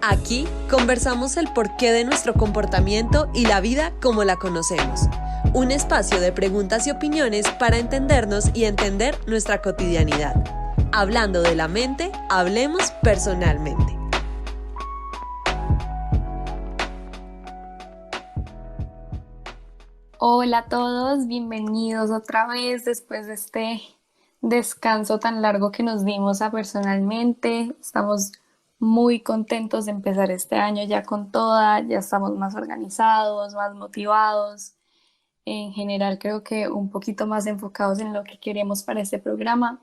Aquí conversamos el porqué de nuestro comportamiento y la vida como la conocemos. Un espacio de preguntas y opiniones para entendernos y entender nuestra cotidianidad. Hablando de la mente, hablemos personalmente. Hola a todos, bienvenidos otra vez después de este descanso tan largo que nos dimos a personalmente. Estamos muy contentos de empezar este año ya con toda, ya estamos más organizados, más motivados. En general creo que un poquito más enfocados en lo que queremos para este programa.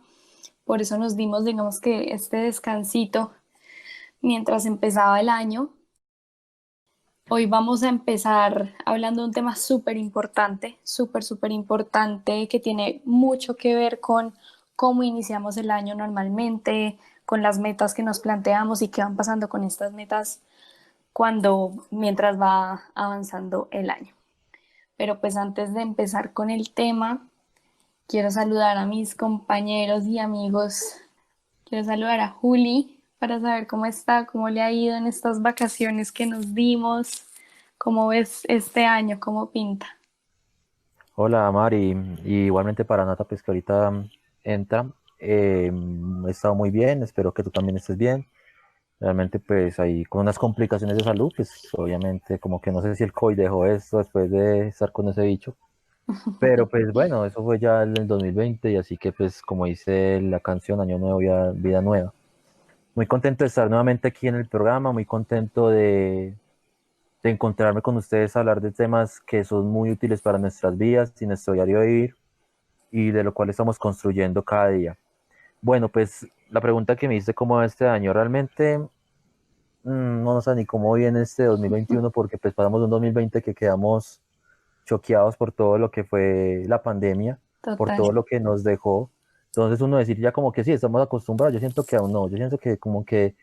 Por eso nos dimos, digamos que este descansito mientras empezaba el año. Hoy vamos a empezar hablando de un tema súper importante, que tiene mucho que ver con cómo iniciamos el año normalmente, con las metas que nos planteamos y qué van pasando con estas metas mientras va avanzando el año. Pero pues antes de empezar con el tema, quiero saludar a mis compañeros y amigos. Quiero saludar a Juli para saber cómo está, cómo le ha ido en estas vacaciones que nos dimos, cómo ves este año, cómo pinta. Hola Mari, y igualmente para Nata, pues que ahorita entra. He estado muy bien, espero que tú también estés bien. Realmente pues ahí con unas complicaciones de salud, pues obviamente como que no sé si el COVID dejó esto después de estar con ese bicho, pero pues bueno, eso fue ya en el 2020 y así que pues como dice la canción, año nuevo, vida nueva. Muy contento de estar nuevamente aquí en el programa, muy contento de encontrarme con ustedes, hablar de temas que son muy útiles para nuestras vidas y nuestro diario vivir y de lo cual estamos construyendo cada día. Bueno, pues la pregunta que me hice cómo va este año, realmente no sé ni cómo viene este 2021 porque pues pasamos de un 2020 que quedamos choqueados por todo lo que fue la pandemia, por Total. todo lo que nos dejó. Entonces uno decir ya como que sí, estamos acostumbrados, yo siento que aún no, yo siento que como que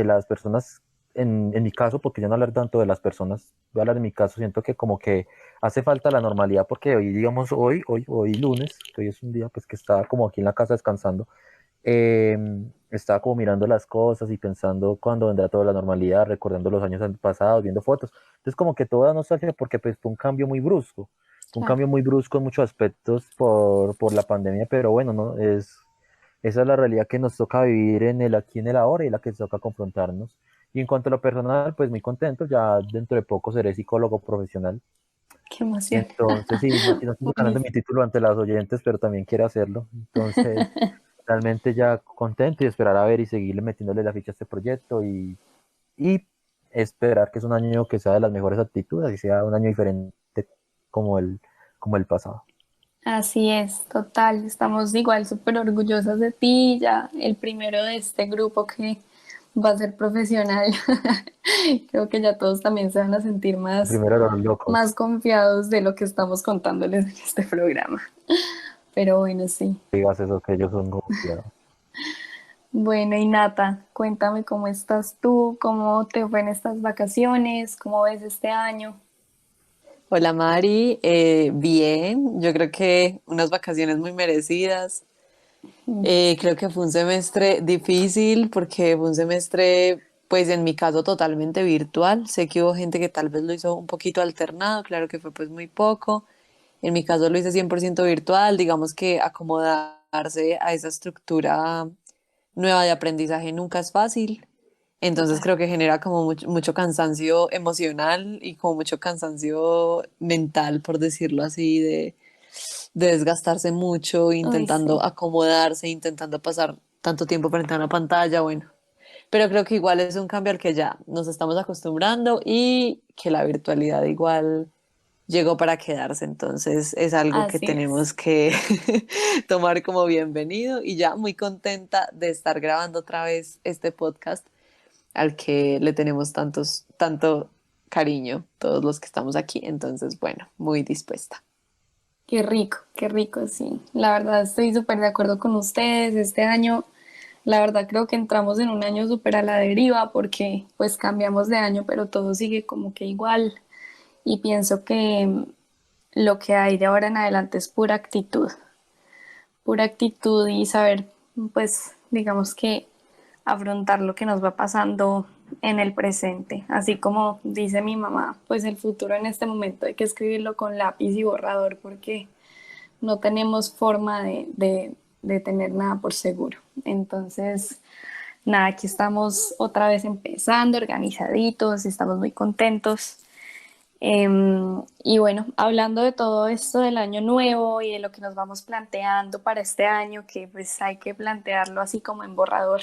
las personas, en mi caso, porque yo no hablar tanto de las personas, voy a hablar de mi caso, siento que como que hace falta la normalidad porque hoy, digamos, hoy lunes, que hoy es un día pues que estaba como aquí en la casa descansando, eh, estaba como mirando las cosas y pensando cuándo vendrá toda la normalidad, recordando los años pasados, viendo fotos. Entonces como que toda nostalgia porque pues fue un cambio muy brusco, fue un Claro. cambio muy brusco en muchos aspectos por la pandemia, pero bueno, no es esa es la realidad que nos toca vivir en el aquí, en el ahora y la que nos toca confrontarnos. Y en cuanto a lo personal, pues muy contento, ya dentro de poco seré psicólogo profesional. Qué emoción. Entonces, sí, no estoy ganando mi Buenísimo. título ante las oyentes, pero también quiero hacerlo. Entonces, realmente ya contento y esperar a ver y seguirle metiéndole la ficha a este proyecto y esperar que es un año que sea de las mejores actitudes y sea un año diferente como como el pasado. Así es, total. Estamos igual súper orgullosas de ti, ya el primero de este grupo que va a ser profesional. Creo que ya todos también se van a sentir Primero los locos. más confiados de lo que estamos contándoles en este programa. Pero bueno, sí. Digas eso, que ellos son confiados. Bueno, y Nata, cuéntame cómo estás tú, cómo te fue en estas vacaciones, cómo ves este año. Hola Mari, bien, yo creo que unas vacaciones muy merecidas. Creo que fue un semestre difícil porque fue un semestre, pues en mi caso totalmente virtual. Sé que hubo gente que tal vez lo hizo un poquito alternado, claro que fue pues muy poco. En mi caso lo hice 100% virtual, digamos que acomodarse a esa estructura nueva de aprendizaje nunca es fácil. Entonces Total. creo que genera como mucho cansancio emocional y como mucho cansancio mental, por decirlo así, de desgastarse mucho, Uy, sí. intentando acomodarse, intentando pasar tanto tiempo frente a una pantalla, bueno. Pero creo que igual es un cambio al que ya nos estamos acostumbrando y que la virtualidad igual llegó para quedarse, entonces es algo que Así es. tenemos que tomar como bienvenido y ya muy contenta de estar grabando otra vez este podcast al que le tenemos tanto cariño todos los que estamos aquí, entonces bueno, muy dispuesta. Qué rico, sí. La verdad estoy súper de acuerdo con ustedes. Este año, la verdad creo que entramos en un año súper a la deriva porque pues cambiamos de año, pero todo sigue como que igual. y pienso que lo que hay de ahora en adelante es pura actitud y saber, pues, digamos que afrontar lo que nos va pasando en el presente. Así como dice mi mamá, pues el futuro en este momento hay que escribirlo con lápiz y borrador porque no tenemos forma de tener nada por seguro. Entonces, nada, aquí estamos otra vez empezando, organizaditos, estamos muy contentos. Y bueno, hablando de todo esto del año nuevo y de lo que nos vamos planteando para este año, que pues hay que plantearlo así como en borrador,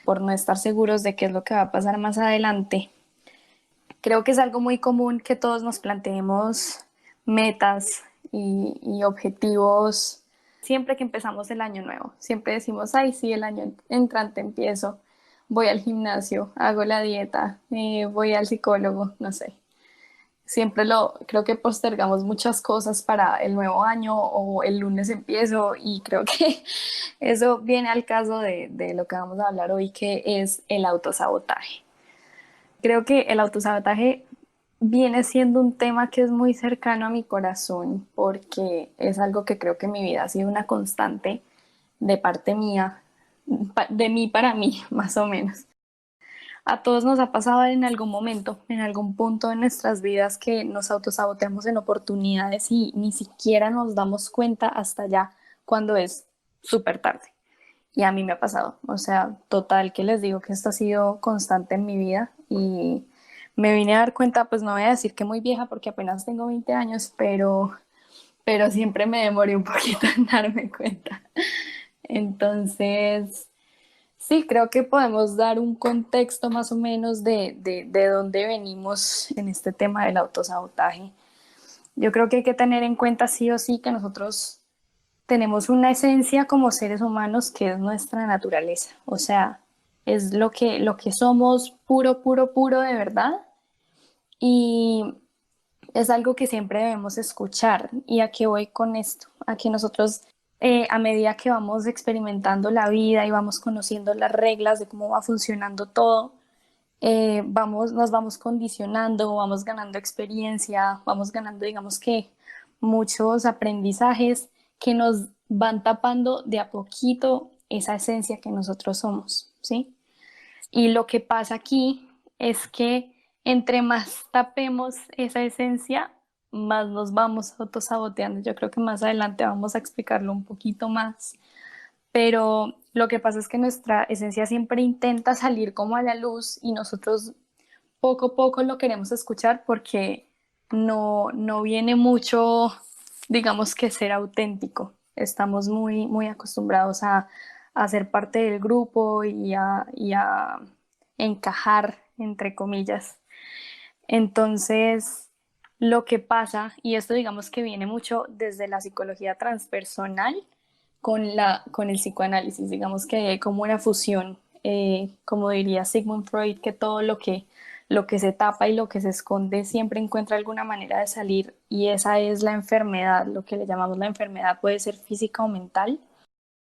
por no estar seguros de qué es lo que va a pasar más adelante. Creo que es algo muy común que todos nos planteemos metas y objetivos siempre que empezamos el año nuevo. Siempre decimos, ay, sí, el año entrante empiezo, voy al gimnasio, hago la dieta, voy al psicólogo, no sé. Siempre creo que postergamos muchas cosas para el nuevo año o el lunes empiezo y creo que eso viene al caso de lo que vamos a hablar hoy, que es el autosabotaje. Creo que el autosabotaje viene siendo un tema que es muy cercano a mi corazón porque es algo que creo que en mi vida ha sido una constante de parte mía, de mí para mí, más o menos. A todos nos ha pasado en algún momento, en algún punto de nuestras vidas que nos autosaboteamos en oportunidades y ni siquiera nos damos cuenta hasta ya cuando es súper tarde. Y a mí me ha pasado, o sea, total que les digo que esto ha sido constante en mi vida y me vine a dar cuenta, pues no voy a decir que muy vieja porque apenas tengo 20 años, pero siempre me demoré un poquito en darme cuenta. Entonces, sí, creo que podemos dar un contexto más o menos de dónde venimos en este tema del autosabotaje. Yo creo que hay que tener en cuenta sí o sí que nosotros tenemos una esencia como seres humanos que es nuestra naturaleza, o sea, es lo que somos puro, puro, puro de verdad y es algo que siempre debemos escuchar. ¿Y a qué voy con esto? A que nosotros, a medida que vamos experimentando la vida y vamos conociendo las reglas de cómo va funcionando todo, nos vamos condicionando, vamos ganando experiencia, vamos ganando, digamos que, muchos aprendizajes que nos van tapando de a poquito esa esencia que nosotros somos, ¿sí? Y lo que pasa aquí es que entre más tapemos esa esencia, más nos vamos autosaboteando. Yo creo que más adelante vamos a explicarlo un poquito más, pero lo que pasa es que nuestra esencia siempre intenta salir como a la luz y nosotros poco a poco lo queremos escuchar porque no viene mucho, digamos que ser auténtico. Estamos muy, muy acostumbrados a ser parte del grupo y a encajar, entre comillas. Entonces, lo que pasa, y esto digamos que viene mucho desde la psicología transpersonal con el psicoanálisis, digamos que hay como una fusión, como diría Sigmund Freud, que todo lo que se tapa y lo que se esconde siempre encuentra alguna manera de salir y esa es la enfermedad, lo que le llamamos la enfermedad puede ser física o mental.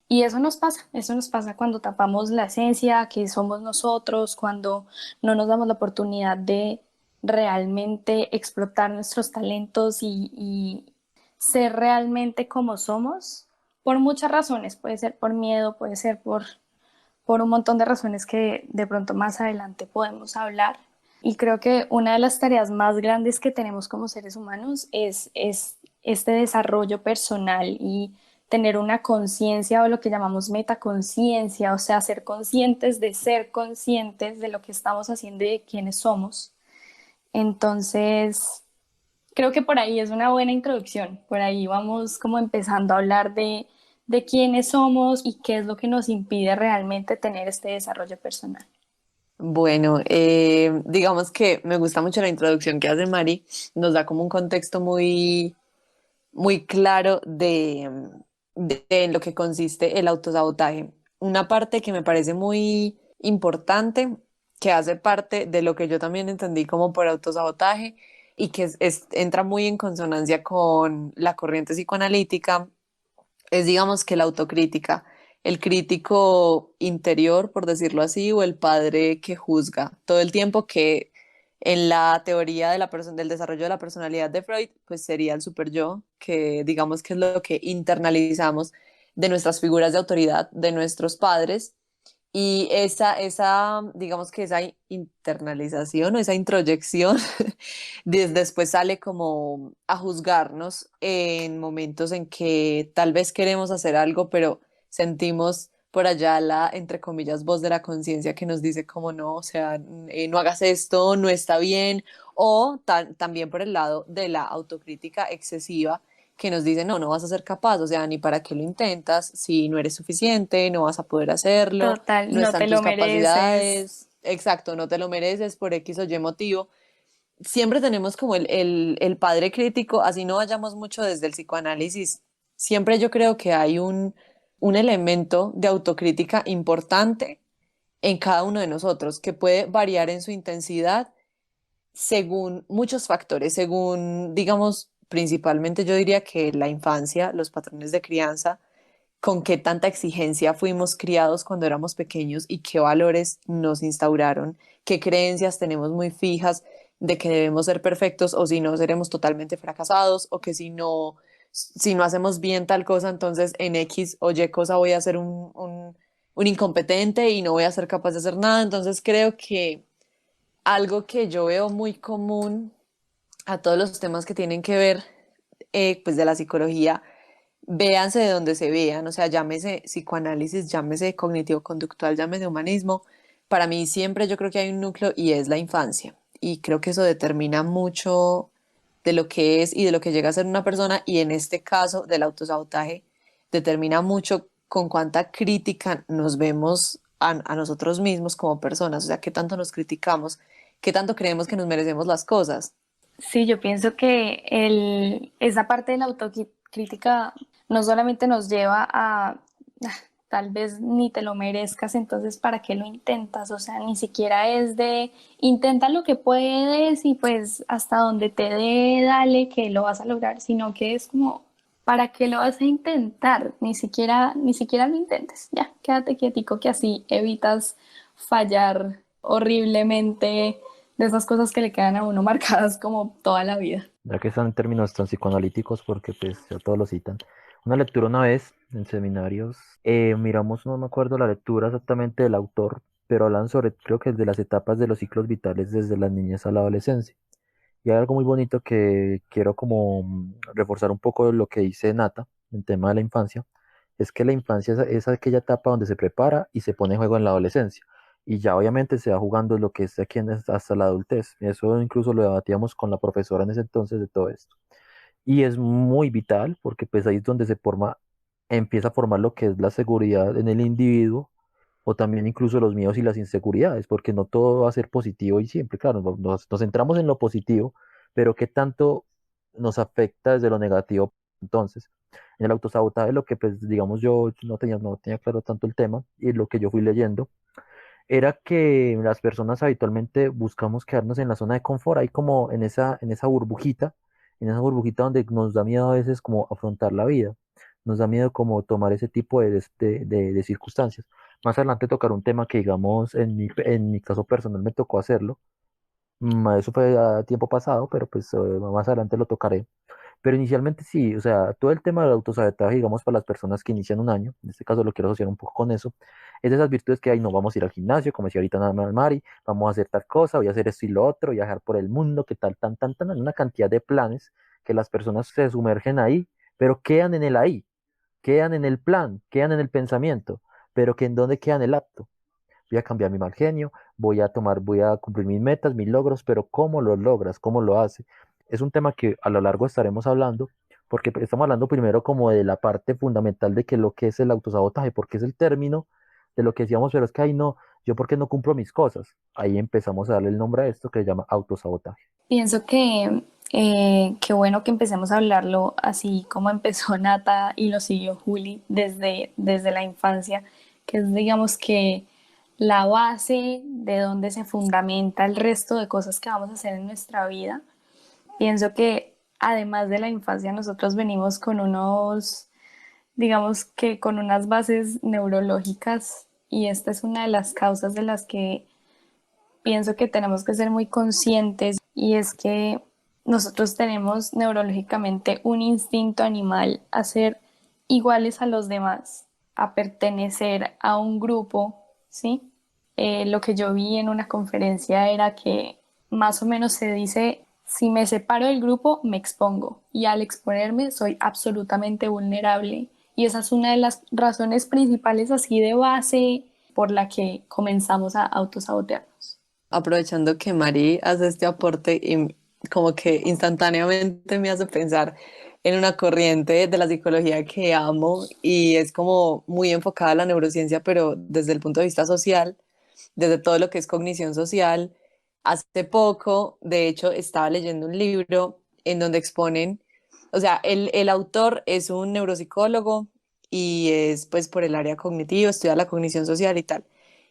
Y eso nos pasa cuando tapamos la esencia que somos nosotros, cuando no nos damos la oportunidad de realmente explotar nuestros talentos y ser realmente como somos, por muchas razones, puede ser por miedo, puede ser por un montón de razones que de pronto más adelante podemos hablar. Y creo que una de las tareas más grandes que tenemos como seres humanos es este desarrollo personal y tener una conciencia o lo que llamamos metaconciencia, o sea, ser conscientes de lo que estamos haciendo y de quiénes somos. Entonces, creo que por ahí es una buena introducción, por ahí vamos como empezando a hablar de quiénes somos y qué es lo que nos impide realmente tener este desarrollo personal. Bueno, digamos que me gusta mucho la introducción que hace Mari, nos da como un contexto muy, muy claro de en lo que consiste el autosabotaje. Una parte que me parece muy importante, que hace parte de lo que yo también entendí como por autosabotaje y que entra muy en consonancia con la corriente psicoanalítica, es digamos que la autocrítica, el crítico interior, por decirlo así, o el padre que juzga, todo el tiempo que En la teoría de del desarrollo de la personalidad de Freud, pues sería el super yo, que digamos que es lo que internalizamos de nuestras figuras de autoridad, de nuestros padres, y digamos que esa internalización o esa introyección después sale como a juzgarnos en momentos en que tal vez queremos hacer algo, pero sentimos por allá la, entre comillas, voz de la conciencia que nos dice como no, o sea, no hagas esto, no está bien, o también por el lado de la autocrítica excesiva que nos dice, no, no vas a ser capaz, o sea, ni para qué lo intentas, si no eres suficiente, no vas a poder hacerlo, Total, no no te están lo tus mereces. capacidades, exacto, no te lo mereces por X o Y motivo. Siempre tenemos como el padre crítico, así no vayamos mucho desde el psicoanálisis, siempre yo creo que hay un elemento de autocrítica importante en cada uno de nosotros, que puede variar en su intensidad según muchos factores, según, digamos, principalmente yo diría que la infancia, los patrones de crianza, con qué tanta exigencia fuimos criados cuando éramos pequeños y qué valores nos instauraron, qué creencias tenemos muy fijas de que debemos ser perfectos o si no seremos totalmente fracasados o que si no hacemos bien tal cosa, entonces en X o Y cosa voy a ser un incompetente y no voy a ser capaz de hacer nada. Entonces creo que algo que yo veo muy común a todos los temas que tienen que ver pues de la psicología, véanse de donde se vean, o sea, llámese psicoanálisis, llámese cognitivo-conductual, llámese humanismo, para mí siempre yo creo que hay un núcleo y es la infancia. Y creo que eso determina mucho de lo que es y de lo que llega a ser una persona y en este caso del autosabotaje determina mucho con cuánta crítica nos vemos a nosotros mismos como personas, o sea, qué tanto nos criticamos, qué tanto creemos que nos merecemos las cosas. Sí, yo pienso que esa parte de la autocrítica no solamente nos lleva a tal vez ni te lo merezcas, entonces ¿para qué lo intentas? O sea, ni siquiera es de intenta lo que puedes y pues hasta donde te dé, dale que lo vas a lograr, sino que es como ¿para qué lo vas a intentar? Ni siquiera lo intentes. Ya, quédate quietico que así evitas fallar horriblemente de esas cosas que le quedan a uno marcadas como toda la vida. Ya que están en términos tan psicoanalíticos, porque pues ya todos lo citan. Una lectura una vez en seminarios, miramos, no me acuerdo la lectura exactamente del autor, pero hablan sobre, creo que es de las etapas de los ciclos vitales desde la niñez a la adolescencia. Y hay algo muy bonito que quiero como reforzar un poco de lo que dice Nata, en tema de la infancia, es que la infancia es aquella etapa donde se prepara y se pone en juego en la adolescencia. Y ya obviamente se va jugando lo que es aquí hasta la adultez. Eso incluso lo debatíamos con la profesora en ese entonces de todo esto. Y es muy vital porque pues ahí es donde empieza a formar lo que es la seguridad en el individuo o también incluso los miedos y las inseguridades, porque no todo va a ser positivo y siempre, claro, nos centramos en lo positivo, pero qué tanto nos afecta desde lo negativo. Entonces, en el autosabotaje, lo que pues digamos yo no tenía claro tanto el tema y lo que yo fui leyendo era que las personas habitualmente buscamos quedarnos en la zona de confort, ahí como en esa burbujita donde nos da miedo a veces como afrontar la vida, nos da miedo como tomar ese tipo de circunstancias. Más adelante tocar un tema que digamos en mi caso personal me tocó hacerlo. Eso fue a tiempo pasado, pero pues más adelante lo tocaré. Pero inicialmente sí, o sea, todo el tema del autosabotaje, digamos, para las personas que inician un año, en este caso lo quiero asociar un poco con eso, es de esas virtudes que, ay, no, vamos a ir al gimnasio, como decía ahorita nada más Mari, vamos a hacer tal cosa, voy a hacer esto y lo otro, viajar por el mundo, que tal, tan, una cantidad de planes que las personas se sumergen ahí, pero quedan en el ahí, quedan en el plan, quedan en el pensamiento, pero que en dónde queda en el acto. Voy a cambiar mi mal genio, voy a cumplir mis metas, mis logros, pero ¿cómo lo logras? ¿Cómo lo haces? Es un tema que a lo largo estaremos hablando, porque estamos hablando primero como de la parte fundamental de que lo que es el autosabotaje, porque es el término de lo que decíamos, pero es que ahí no, yo por qué no cumplo mis cosas. Ahí empezamos a darle el nombre a esto que se llama autosabotaje. Pienso que qué bueno que empecemos a hablarlo así como empezó Nata y lo siguió Juli desde la infancia, que es digamos que la base de donde se fundamenta el resto de cosas que vamos a hacer en nuestra vida. Pienso que además de la infancia nosotros venimos con digamos que con unas bases neurológicas y esta es una de las causas de las que pienso que tenemos que ser muy conscientes y es que nosotros tenemos neurológicamente un instinto animal a ser iguales a los demás, a pertenecer a un grupo, ¿sí? Lo que yo vi en una conferencia era que más o menos se dice, si me separo del grupo, me expongo y al exponerme soy absolutamente vulnerable. Y esa es una de las razones principales así de base por la que comenzamos a autosabotearnos. Aprovechando que Mari hace este aporte y como que instantáneamente me hace pensar en una corriente de la psicología que amo y es como muy enfocada a la neurociencia, pero desde el punto de vista social, desde todo lo que es cognición social. Hace poco, de hecho, estaba leyendo un libro en donde exponen, o sea, el autor es un neuropsicólogo y es pues por el área cognitiva, estudia la cognición social y tal.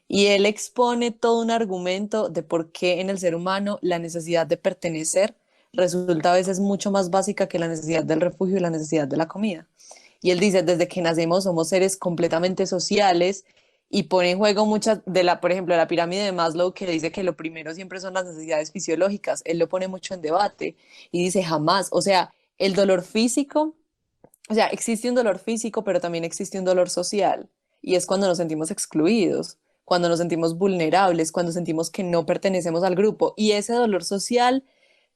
Y él expone todo un argumento de por qué en el ser humano la necesidad de pertenecer resulta a veces mucho más básica que la necesidad del refugio y la necesidad de la comida. Y él dice, desde que nacemos somos seres completamente sociales y pone en juego muchas de la, por ejemplo, la pirámide de Maslow que dice que lo primero siempre son las necesidades fisiológicas. Él lo pone mucho en debate y dice jamás, o sea, el dolor físico, o sea, existe un dolor físico, pero también existe un dolor social y es cuando nos sentimos excluidos, cuando nos sentimos vulnerables, cuando sentimos que no pertenecemos al grupo y ese dolor social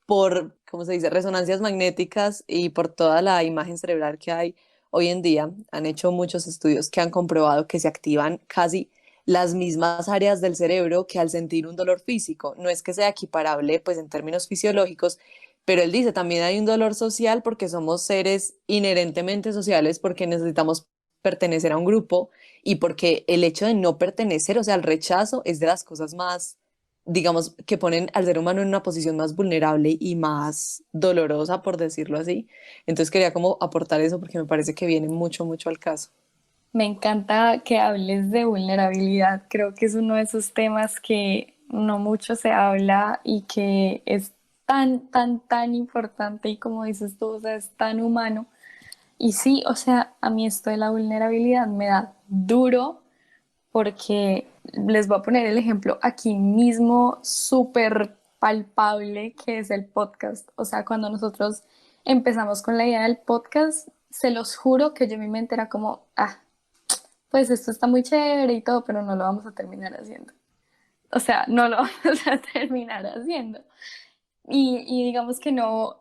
por, ¿cómo se dice?, resonancias magnéticas y por toda la imagen cerebral que hay hoy en día, han hecho muchos estudios que han comprobado que se activan casi las mismas áreas del cerebro que al sentir un dolor físico. No es que sea equiparable, pues en términos fisiológicos, pero él dice también hay un dolor social porque somos seres inherentemente sociales, porque necesitamos pertenecer a un grupo y porque el hecho de no pertenecer, o sea, el rechazo es de las cosas más, digamos, que ponen al ser humano en una posición más vulnerable y más dolorosa, por decirlo así. Entonces quería como aportar eso porque me parece que viene mucho, mucho al caso. Me encanta que hables de vulnerabilidad. Creo que es uno de esos temas que no mucho se habla y que es tan, tan, tan importante y como dices tú, o sea, es tan humano. Y sí, o sea, a mí esto de la vulnerabilidad me da duro porque les voy a poner el ejemplo aquí mismo súper palpable que es el podcast. O sea, cuando nosotros empezamos con la idea del podcast, se los juro que yo en mi mente era como, ah, pues esto está muy chévere y todo, pero no lo vamos a terminar haciendo. O sea, no lo vamos a terminar haciendo. Y digamos que no,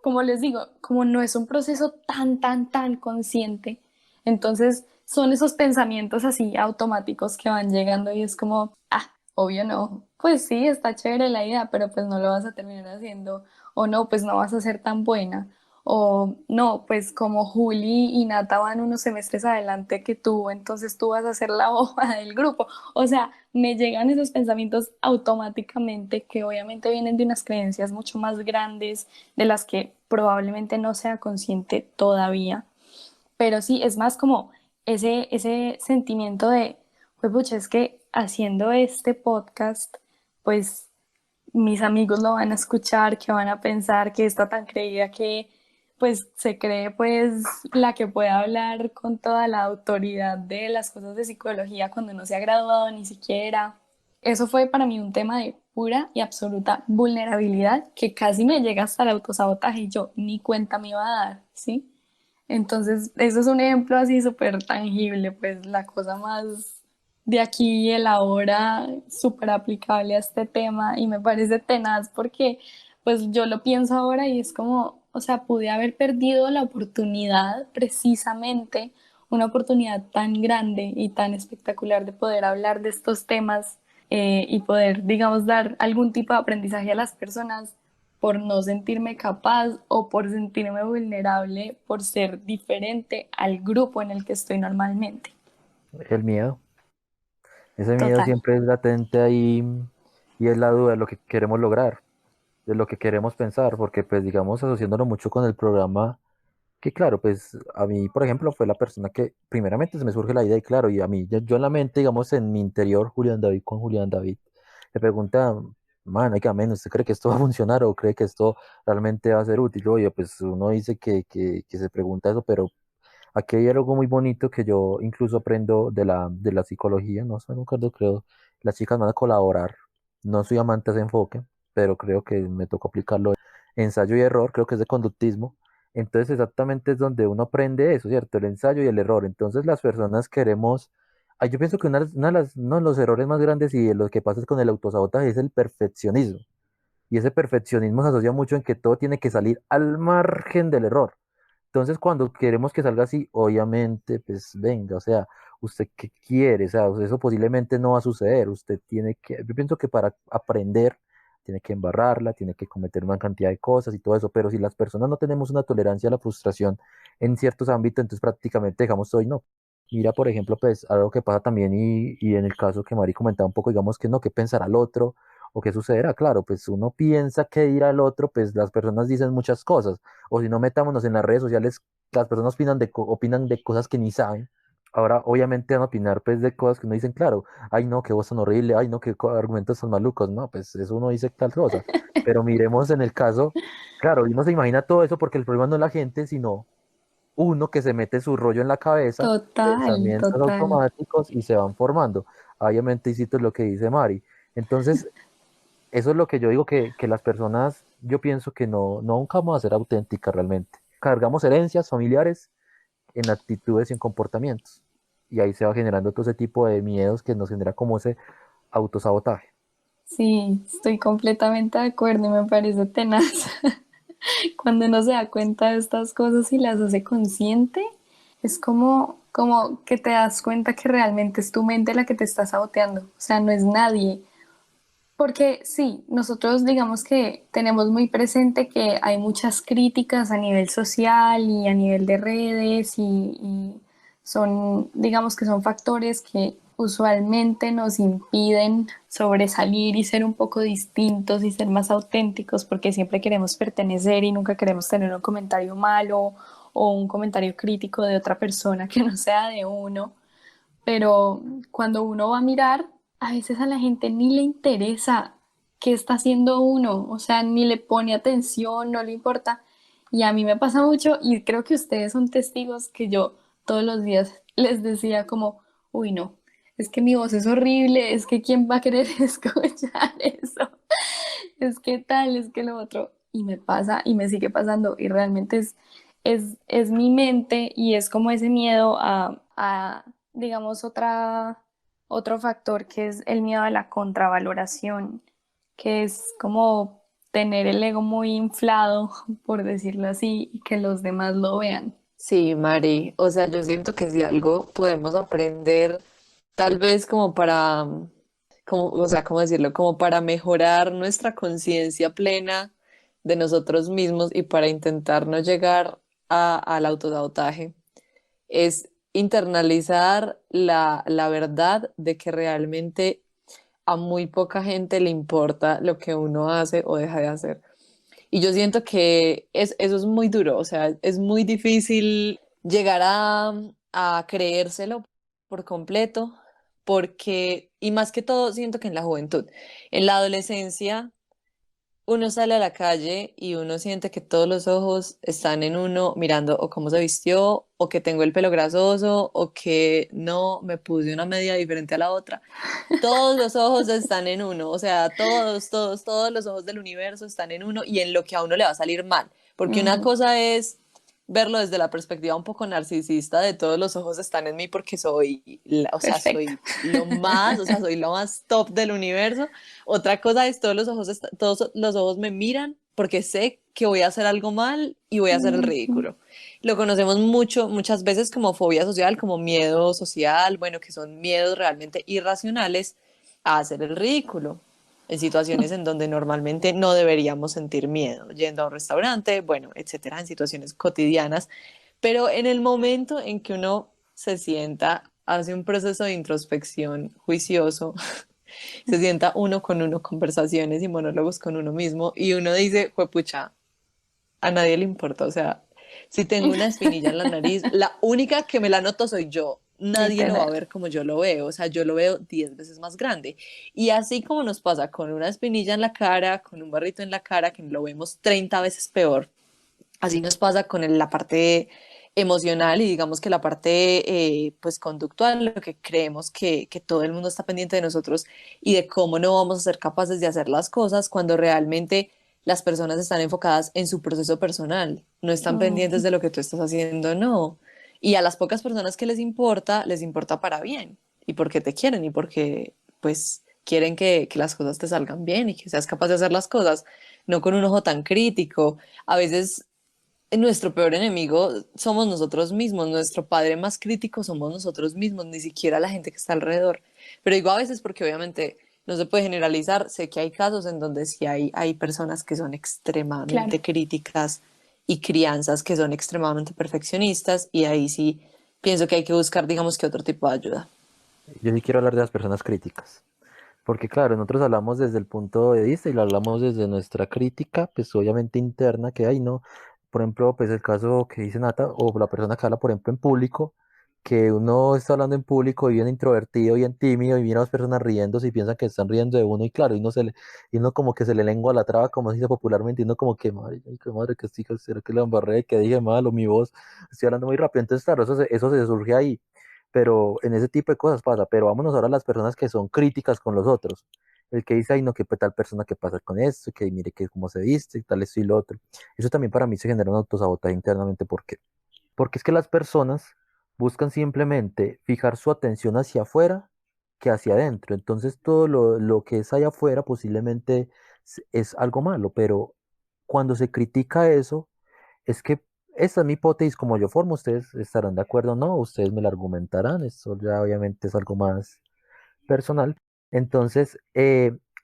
como les digo, como no es un proceso tan, tan, tan consciente, entonces son esos pensamientos así automáticos que van llegando y es como, ah, obvio no, pues sí, está chévere la idea, pero pues no lo vas a terminar haciendo, o no, pues no vas a ser tan buena, o no, pues como Juli y Nata van unos semestres adelante que tú, entonces tú vas a ser la hoja del grupo. O sea, me llegan esos pensamientos automáticamente que obviamente vienen de unas creencias mucho más grandes de las que probablemente no sea consciente todavía. Pero sí, es más como ese sentimiento de, pues pucha, es que haciendo este podcast, pues mis amigos lo van a escuchar, que van a pensar que está tan creída que pues se cree pues la que puede hablar con toda la autoridad de las cosas de psicología cuando no se ha graduado ni siquiera. Eso fue para mí un tema de pura y absoluta vulnerabilidad que casi me llega hasta el autosabotaje y yo ni cuenta me iba a dar, ¿sí? Entonces, eso es un ejemplo así súper tangible, pues la cosa más de aquí y el ahora, súper aplicable a este tema y me parece tenaz porque pues yo lo pienso ahora y es como, o sea, pude haber perdido la oportunidad precisamente, una oportunidad tan grande y tan espectacular de poder hablar de estos temas y poder, digamos, dar algún tipo de aprendizaje a las personas por no sentirme capaz o por sentirme vulnerable por ser diferente al grupo en el que estoy normalmente. El miedo. Ese miedo Total. siempre es latente ahí y es la duda de lo que queremos lograr, de lo que queremos pensar, porque pues digamos asociándolo mucho con el programa, que claro, pues a mí, por ejemplo, fue la persona que primeramente se me surge la idea y claro, y a mí, yo en la mente, digamos, en mi interior, Julián David con Julián David, le pregunta, man, oiga, men, ¿usted cree que esto va a funcionar o cree que esto realmente va a ser útil? Oye, pues uno dice que se pregunta eso, pero aquí hay algo muy bonito que yo incluso aprendo de la psicología, no sé, no me acuerdo, creo, las chicas van a colaborar. No soy amante de ese enfoque, pero creo que me tocó aplicarlo. Ensayo y error, creo que es de conductismo. Entonces exactamente es donde uno aprende eso, ¿cierto? El ensayo y el error. Entonces las personas queremos... Yo pienso que uno de los errores más grandes y de lo que pasa con el autosabotaje es el perfeccionismo. Y ese perfeccionismo se asocia mucho en que todo tiene que salir al margen del error. Entonces, cuando queremos que salga así, obviamente, pues venga, o sea, ¿usted qué quiere? O sea, eso posiblemente no va a suceder. Usted tiene que, yo pienso que para aprender, tiene que embarrarla, tiene que cometer una cantidad de cosas y todo eso, pero si las personas no tenemos una tolerancia a la frustración en ciertos ámbitos, entonces prácticamente dejamos todo y no. Mira, por ejemplo, pues algo que pasa también y en el caso que Mari comentaba un poco, digamos que no, qué pensará el otro o qué sucederá. Claro, pues uno piensa que dirá el otro, pues las personas dicen muchas cosas o si no metámonos en las redes sociales, las personas opinan de cosas que ni saben. Ahora, obviamente van a opinar pues de cosas que no dicen, claro, ay no, qué voz tan horrible, ay no, qué argumentos tan malucos, no, pues eso uno dice tal cosa. Pero miremos en el caso, claro, y uno se imagina todo eso porque el problema no es la gente, sino uno que se mete su rollo en la cabeza, Total, pensamientos total. automáticos y se van formando. Obviamente, y cito lo que dice Mari. Entonces, eso es lo que yo digo que las personas, yo pienso que nunca vamos a ser auténticas realmente. Cargamos herencias familiares en actitudes y en comportamientos. Y ahí se va generando todo ese tipo de miedos que nos genera como ese autosabotaje. Sí, estoy completamente de acuerdo y me parece tenaz. Cuando uno se da cuenta de estas cosas y las hace consciente, es como que te das cuenta que realmente es tu mente la que te está saboteando. O sea, no es nadie. Porque sí, nosotros digamos que tenemos muy presente que hay muchas críticas a nivel social y a nivel de redes y son, digamos que son factores que usualmente nos impiden sobresalir y ser un poco distintos y ser más auténticos porque siempre queremos pertenecer y nunca queremos tener un comentario malo o un comentario crítico de otra persona que no sea de uno, pero cuando uno va a mirar, a veces a la gente ni le interesa qué está haciendo uno, o sea, ni le pone atención, no le importa. Y a mí me pasa mucho, y creo que ustedes son testigos que yo todos los días les decía como, uy, no, es que mi voz es horrible, es que quién va a querer escuchar eso, es que tal, es que lo otro. Y me pasa y me sigue pasando, y realmente es mi mente y es como ese miedo a digamos, otro factor que es el miedo a la contravaloración, que es como tener el ego muy inflado, por decirlo así, y que los demás lo vean. Sí, Mari, o sea, yo siento que si algo podemos aprender, tal vez como para, como, o sea, ¿cómo decirlo? Como para mejorar nuestra conciencia plena de nosotros mismos y para intentar no llegar al autosabotaje, es internalizar la verdad de que realmente a muy poca gente le importa lo que uno hace o deja de hacer. Y yo siento que eso es muy duro, o sea, es muy difícil llegar a creérselo por completo, porque, y más que todo, siento que en la juventud, en la adolescencia, uno sale a la calle y uno siente que todos los ojos están en uno mirando o cómo se vistió, o que tengo el pelo grasoso, o que no me puse una media diferente a la otra. Todos los ojos están en uno, o sea, todos los ojos del universo están en uno y en lo que a uno le va a salir mal. Porque una Ujú. cosa es verlo desde la perspectiva un poco narcisista de todos los ojos están en mí porque soy, o sea, Perfecto. soy lo más, o sea, soy lo más top del universo. Otra cosa es todos los ojos me miran porque sé que voy a hacer algo mal y voy a hacer el Ujú. ridículo. Lo conocemos muchas veces como fobia social, como miedo social, bueno, que son miedos realmente irracionales a hacer el ridículo en situaciones en donde normalmente no deberíamos sentir miedo, yendo a un restaurante, bueno, etcétera, en situaciones cotidianas. Pero en el momento en que uno se sienta, hace un proceso de introspección juicioso, se sienta uno, conversaciones y monólogos con uno mismo, y uno dice, pucha, a nadie le importa, o sea, si tengo una espinilla en la nariz, la única que me la noto soy yo. Nadie lo va a Literal. ver como yo lo veo, o sea, yo lo veo 10 veces más grande. Y así como nos pasa con una espinilla en la cara, con un barrito en la cara, que lo vemos 30 veces peor, así nos pasa con la parte emocional y digamos que la parte pues conductual, lo que creemos que todo el mundo está pendiente de nosotros y de cómo no vamos a ser capaces de hacer las cosas cuando realmente las personas están enfocadas en su proceso personal, no están pendientes Mm, de lo que tú estás haciendo, no. Y a las pocas personas que les importa para bien y porque te quieren y porque pues quieren que las cosas te salgan bien y que seas capaz de hacer las cosas, no con un ojo tan crítico. A veces nuestro peor enemigo somos nosotros mismos, nuestro padre más crítico somos nosotros mismos, ni siquiera la gente que está alrededor. Pero digo a veces porque obviamente no se puede generalizar, sé que hay casos en donde sí hay personas que son claro. extremadamente críticas y crianzas que son extremadamente perfeccionistas y ahí sí pienso que hay que buscar, digamos que otro tipo de ayuda. Yo sí quiero hablar de las personas críticas. Porque claro, nosotros hablamos desde el punto de vista y lo hablamos desde nuestra crítica, pues obviamente interna que hay, ¿no? Por ejemplo, pues el caso que dice Nata, o la persona que habla, por ejemplo, en público, que uno está hablando en público y bien introvertido, bien tímido, y mira a las personas riéndose y piensan que están riendo de uno, y claro, y uno como que se le lengua la traba, como se dice popularmente, y uno como que, madre, ay, qué madre, que estoy, será que la embarré, que dije mal, o mi voz, estoy hablando muy rápido, entonces claro, eso se surge ahí pero en ese tipo de cosas pasa, pero vámonos ahora a las personas que son críticas con los otros. El que dice, ay, no, qué tal persona que pasa con esto, que mire que cómo se viste, y tal esto y lo otro. Eso también para mí se genera un autosabotaje internamente. ¿Por qué? Porque es que las personas buscan simplemente fijar su atención hacia afuera que hacia adentro. Entonces todo lo que es allá afuera posiblemente es algo malo, pero cuando se critica eso, es que esta es mi hipótesis como yo formo, ustedes estarán de acuerdo o no, ustedes me la argumentarán, esto ya obviamente es algo más personal. Entonces,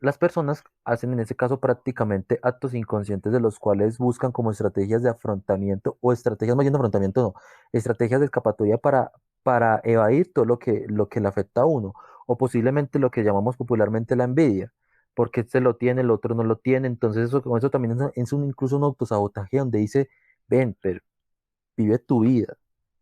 las personas hacen en ese caso prácticamente actos inconscientes de los cuales buscan como estrategias de afrontamiento o estrategias, más bien de afrontamiento, no, estrategias de escapatoria para evadir todo lo que le afecta a uno, o posiblemente lo que llamamos popularmente la envidia, porque este lo tiene, el otro no lo tiene, entonces eso, con eso también es un, incluso un autosabotaje donde dice, ven, pero vive tu vida.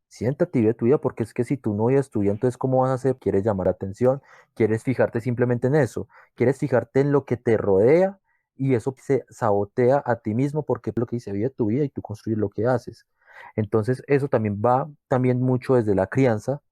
Siéntate y vive tu vida, porque es que si tú no vives tu vida, entonces ¿cómo vas a hacer? ¿Quieres llamar atención? ¿Quieres fijarte simplemente en eso? ¿Quieres fijarte en lo que te rodea? Y eso se sabotea a ti mismo porque es lo que dice, vive tu vida y tú construyes lo que haces. Entonces eso también va también mucho desde la crianza,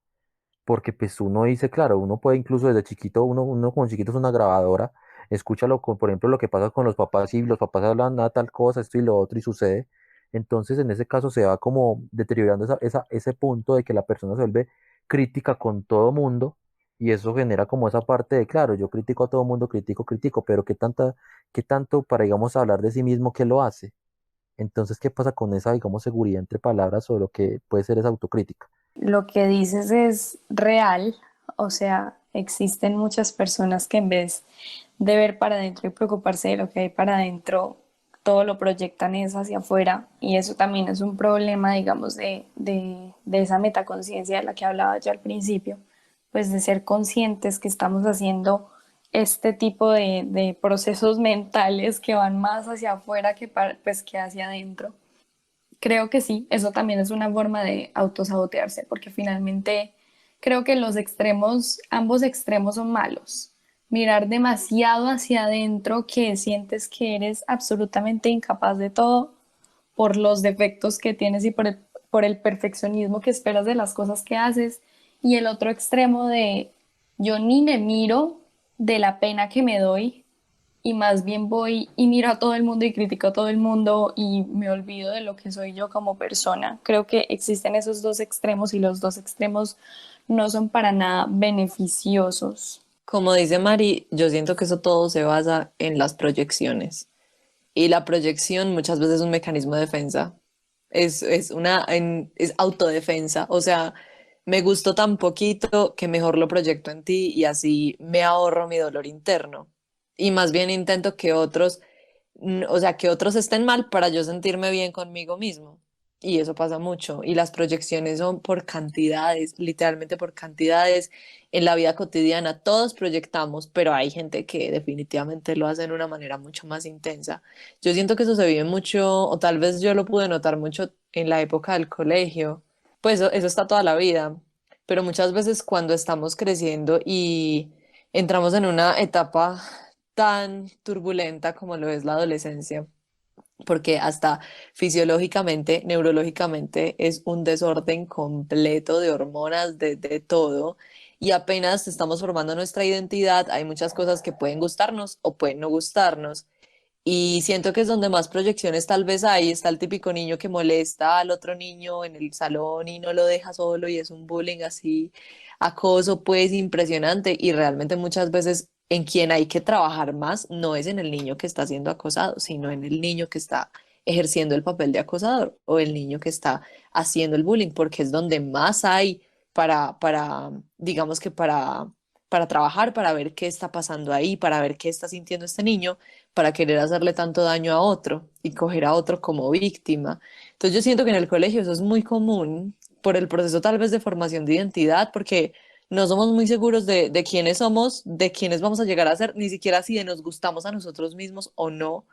porque pues uno dice, claro, uno puede incluso desde chiquito, uno como chiquito es una grabadora, escúchalo, por ejemplo, lo que pasa con los papás y los papás hablan a tal cosa, esto y lo otro y sucede. Entonces, en ese caso se va como deteriorando ese punto de que la persona se vuelve crítica con todo mundo y eso genera como esa parte de, claro, yo critico a todo mundo, critico, pero qué tanto para, digamos, hablar de sí mismo que lo hace? Entonces, ¿qué pasa con esa, digamos, seguridad entre palabras o lo que puede ser esa autocrítica? Lo que dices es real, o sea, existen muchas personas que en vez de ver para adentro y preocuparse de lo que hay para adentro, todo lo proyectan es hacia afuera y eso también es un problema, digamos, de esa metaconciencia de la que hablaba yo al principio, pues de ser conscientes que estamos haciendo este tipo de procesos mentales que van más hacia afuera pues, que hacia adentro. Creo que sí, eso también es una forma de autosabotearse, porque finalmente creo que los extremos, ambos extremos son malos. Mirar demasiado hacia adentro que sientes que eres absolutamente incapaz de todo por los defectos que tienes y por el perfeccionismo que esperas de las cosas que haces. Y el otro extremo de yo ni me miro de la pena que me doy y más bien voy y miro a todo el mundo y critico a todo el mundo y me olvido de lo que soy yo como persona. Creo que existen esos dos extremos y los dos extremos no son para nada beneficiosos. Como dice Mari, yo siento que eso todo se basa en las proyecciones. Y la proyección muchas veces es un mecanismo de defensa. Es autodefensa. O sea, me gustó tan poquito que mejor lo proyecto en ti y así me ahorro mi dolor interno. Y más bien intento que otros, o sea, que otros estén mal para yo sentirme bien conmigo mismo. Y eso pasa mucho. Y las proyecciones son por cantidades, literalmente por cantidades. En la vida cotidiana todos proyectamos, pero hay gente que definitivamente lo hace de una manera mucho más intensa. Yo siento que eso se vive mucho, o tal vez yo lo pude notar mucho en la época del colegio. Pues eso está toda la vida, pero muchas veces cuando estamos creciendo y entramos en una etapa tan turbulenta como lo es la adolescencia, porque hasta fisiológicamente, neurológicamente es un desorden completo de hormonas, de todo, y apenas estamos formando nuestra identidad, hay muchas cosas que pueden gustarnos o pueden no gustarnos. Y siento que es donde más proyecciones tal vez hay. Está el típico niño que molesta al otro niño en el salón y no lo deja solo y es un bullying así, acoso pues impresionante. Y realmente muchas veces en quien hay que trabajar más no es en el niño que está siendo acosado, sino en el niño que está ejerciendo el papel de acosador o el niño que está haciendo el bullying, porque es donde más hay digamos que para trabajar, para ver qué está pasando ahí, para ver qué está sintiendo este niño para querer hacerle tanto daño a otro y coger a otro como víctima. Entonces yo siento que en el colegio eso es muy común por el proceso tal vez de formación de identidad, porque no somos muy seguros de quiénes somos, de quiénes vamos a llegar a ser, ni siquiera si de nos gustamos a nosotros mismos o no.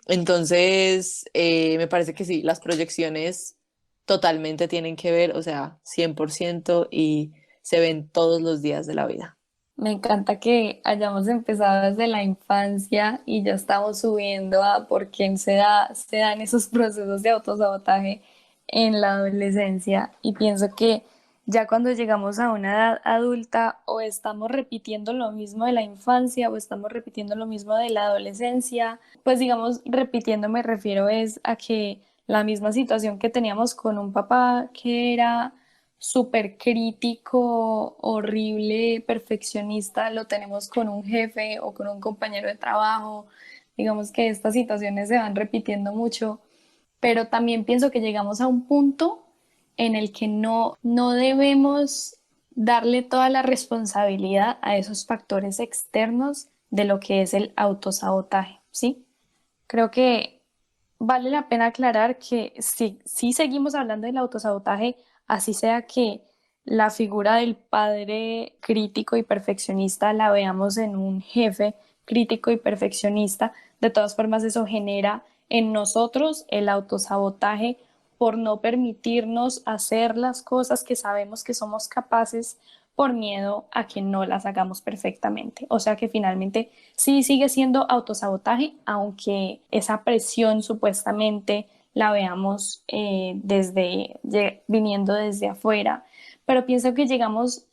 Entonces, me parece que sí, las proyecciones totalmente tienen que ver, o sea, 100% y se ven todos los días de la vida. Me encanta que hayamos empezado desde la infancia y ya estamos subiendo a por quién se dan esos procesos de autosabotaje en la adolescencia. Y pienso que ya cuando llegamos a una edad adulta o estamos repitiendo lo mismo de la infancia o estamos repitiendo lo mismo de la adolescencia, pues digamos, repitiendo me refiero es a que la misma situación que teníamos con un papá que era súper crítico, horrible, perfeccionista, lo tenemos con un jefe o con un compañero de trabajo. Digamos que estas situaciones se van repitiendo mucho, pero también pienso que llegamos a un punto en el que no debemos darle toda la responsabilidad a esos factores externos de lo que es el autosabotaje, ¿sí? Creo que vale la pena aclarar que si seguimos hablando del autosabotaje, así sea que la figura del padre crítico y perfeccionista la veamos en un jefe crítico y perfeccionista, de todas formas eso genera en nosotros el autosabotaje por no permitirnos hacer las cosas que sabemos que somos capaces por miedo a que no las hagamos perfectamente. O sea que finalmente sí sigue siendo autosabotaje, aunque esa presión supuestamente la veamos viniendo desde afuera. Pero pienso que llegamos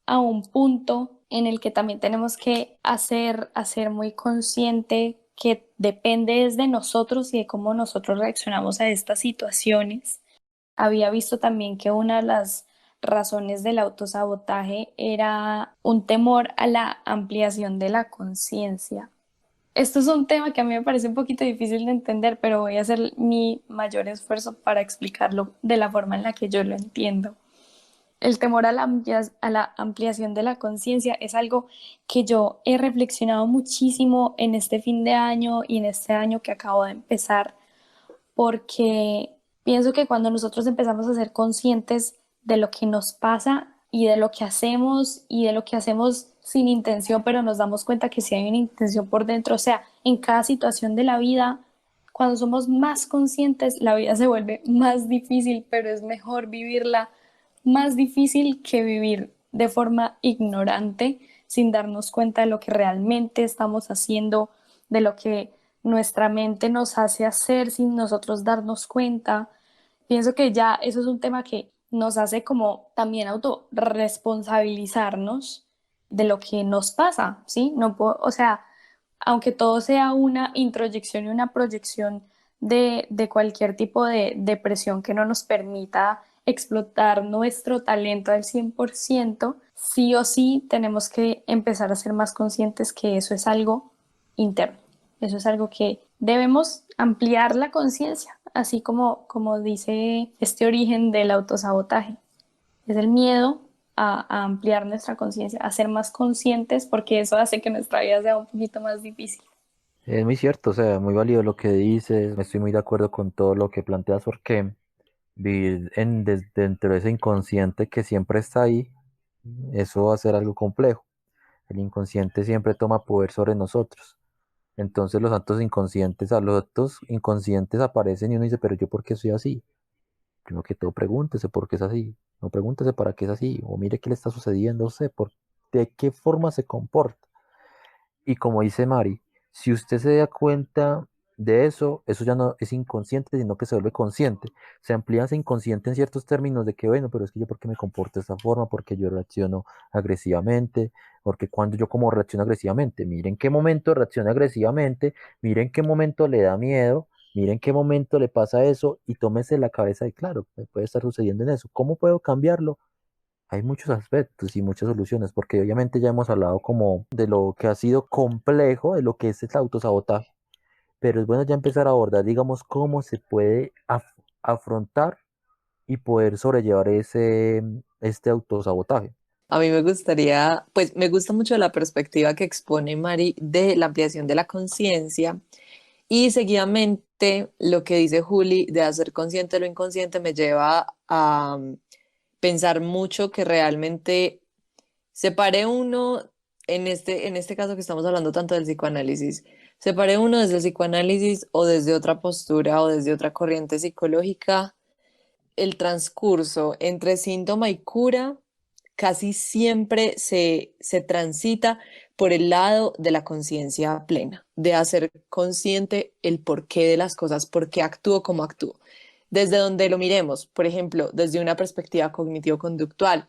a un punto en el que también tenemos que hacer muy consciente que depende es de nosotros y de cómo nosotros reaccionamos a estas situaciones. Había visto también que una de las razones del autosabotaje era un temor a la ampliación de la conciencia. Esto es un tema que a mí me parece un poquito difícil de entender, pero voy a hacer mi mayor esfuerzo para explicarlo de la forma en la que yo lo entiendo. El temor a a la ampliación de la conciencia es algo que yo he reflexionado muchísimo en este fin de año y en este año que acabo de empezar, porque pienso que cuando nosotros empezamos a ser conscientes de lo que nos pasa y de lo que hacemos y de lo que hacemos sin intención, pero nos damos cuenta que sí hay una intención por dentro, o sea, en cada situación de la vida, cuando somos más conscientes, la vida se vuelve más difícil, pero es mejor vivirla más difícil que vivir de forma ignorante, sin darnos cuenta de lo que realmente estamos haciendo, de lo que nuestra mente nos hace hacer sin nosotros darnos cuenta. Pienso que ya eso es un tema que nos hace como también autorresponsabilizarnos de lo que nos pasa, ¿sí? No puedo, o sea, aunque todo sea una introyección y una proyección de cualquier tipo de depresión que no nos permita explotar nuestro talento al 100%, sí o sí tenemos que empezar a ser más conscientes que eso es algo interno. Eso es algo que debemos ampliar la conciencia, así como dice este origen del autosabotaje. Es el miedo a ampliar nuestra conciencia, a ser más conscientes, porque eso hace que nuestra vida sea un poquito más difícil. Es muy cierto, o sea, muy válido lo que dices, estoy muy de acuerdo con todo lo que planteas porque vivir dentro de ese inconsciente que siempre está ahí, eso va a ser algo complejo. El inconsciente siempre toma poder sobre nosotros. Entonces los actos inconscientes, a los actos inconscientes aparecen y uno dice, pero yo por qué soy así. Primero que todo, pregúntese por qué es así. No pregúntese para qué es así. O mire qué le está sucediendo, o sé, de qué forma se comporta. Y como dice Mari, si usted se da cuenta de eso ya no es inconsciente, sino que se vuelve consciente. Se amplía ese inconsciente en ciertos términos de que, bueno, pero es que yo por qué me comporto de esta forma, porque yo reacciono agresivamente, porque cuando yo como reacciono agresivamente, miren qué momento reacciona agresivamente, miren qué momento le da miedo, miren qué momento le pasa eso y tómese la cabeza de, claro, me puede estar sucediendo en eso. ¿Cómo puedo cambiarlo? Hay muchos aspectos y muchas soluciones, porque obviamente ya hemos hablado como de lo que ha sido complejo, de lo que es el autosabotaje, pero es bueno ya empezar a abordar, digamos, cómo se puede afrontar y poder sobrellevar este autosabotaje. A mí me gustaría, pues me gusta mucho la perspectiva que expone Mari de la ampliación de la conciencia y seguidamente lo que dice Juli de hacer consciente lo inconsciente me lleva a pensar mucho que realmente separe uno, en este caso que estamos hablando tanto del psicoanálisis, separe uno desde el psicoanálisis o desde otra postura o desde otra corriente psicológica, el transcurso entre síntoma y cura casi siempre se transita por el lado de la conciencia plena, de hacer consciente el porqué de las cosas, por qué actúo como actúo. Desde donde lo miremos, por ejemplo, desde una perspectiva cognitivo-conductual,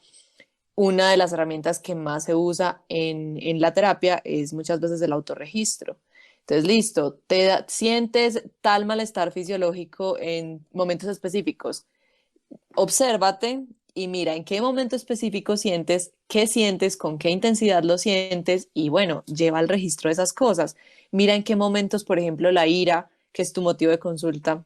una de las herramientas que más se usa en la terapia es muchas veces el autorregistro. Entonces, listo, sientes tal malestar fisiológico en momentos específicos. Obsérvate y mira en qué momento específico sientes, qué sientes, con qué intensidad lo sientes y bueno, lleva el registro de esas cosas. Mira en qué momentos, por ejemplo, la ira, que es tu motivo de consulta,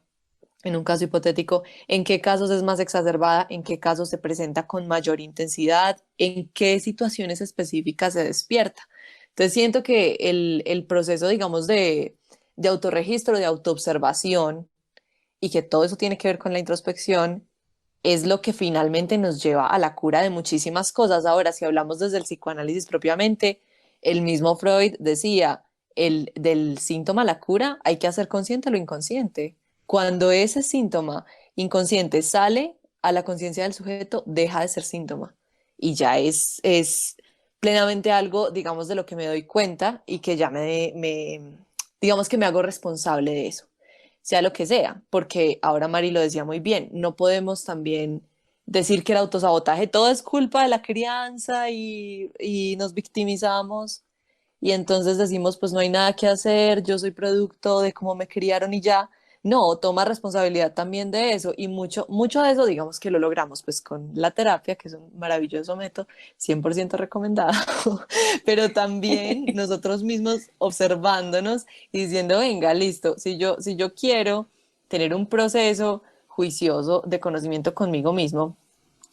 en un caso hipotético, en qué casos es más exacerbada, en qué casos se presenta con mayor intensidad, en qué situaciones específicas se despierta. Entonces siento que el proceso, digamos, de autorregistro, de autoobservación, y que todo eso tiene que ver con la introspección, es lo que finalmente nos lleva a la cura de muchísimas cosas. Ahora, si hablamos desde el psicoanálisis propiamente, el mismo Freud decía, del síntoma a la cura hay que hacer consciente lo inconsciente. Cuando ese síntoma inconsciente sale a la conciencia del sujeto, deja de ser síntoma y ya es plenamente algo, digamos, de lo que me doy cuenta y que ya digamos que me hago responsable de eso, sea lo que sea, porque ahora Mari lo decía muy bien, no podemos también decir que el autosabotaje todo es culpa de la crianza y nos victimizamos y entonces decimos pues no hay nada que hacer, yo soy producto de cómo me criaron y ya. No, toma responsabilidad también de eso y mucho de eso digamos que lo logramos pues con la terapia, que es un maravilloso método, 100% recomendado, pero también nosotros mismos observándonos y diciendo, venga, listo, si yo quiero tener un proceso juicioso de conocimiento conmigo mismo,